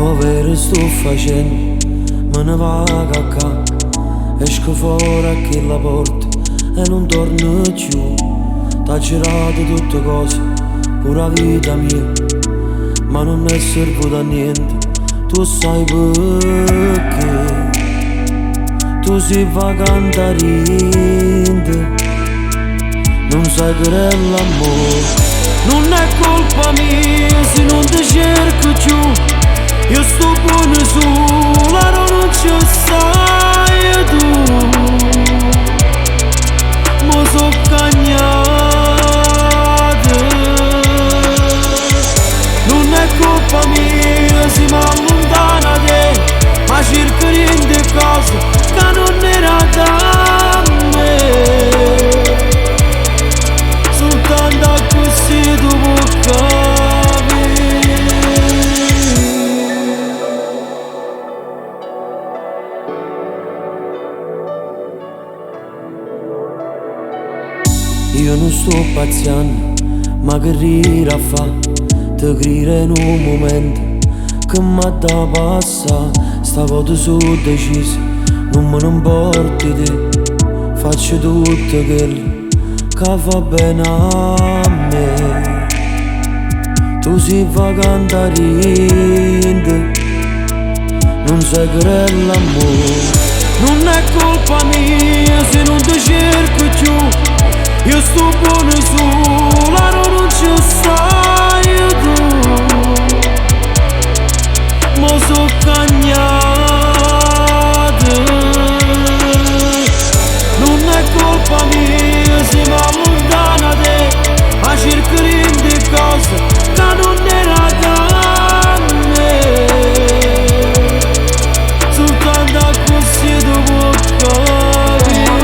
Povero sto facendo, me ne vaga a ca. Esco fuori a quella porta e non torno più. T'ha girato tutte cose, pure la vita mia, ma non è servito a niente. Tu sai perché? Tu sei vagante a rinde, non sai che è l'amore. Non è colpa mia se non ti cerco più. Io sto buono sola, non ci sai tu. Mo so cagnata. Non è colpa mia se mi allontana da te, ma cerco di cose che non era da me. Soltanto così tu puoi capire. Io non sto pazziando, ma che rira fa. Te grida in un momento che m'ha da passare. Sta volta sono deciso, non me ne importa di te. Faccio tutto quello che fa bene a me. Tu sei vagante a rinde, non sai che è l'amore. Non è colpa mia se non ti cerco più. Io sto buono sola, non ci sai tu. Mo so cagnata. Non è colpa mia se mi allontana da te, ma cerco di cose che non era da me. Soltanto così tu puoi capire.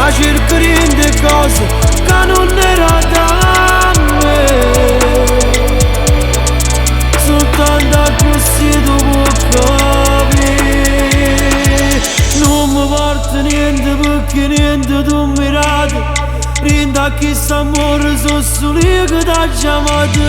Cerco di cose che non era da me. Soltanto così tu puoi capire. Non mi porta niente perché niente tu mi rati. Rinda chi sta amore, sono solo io che t'ha chiamato.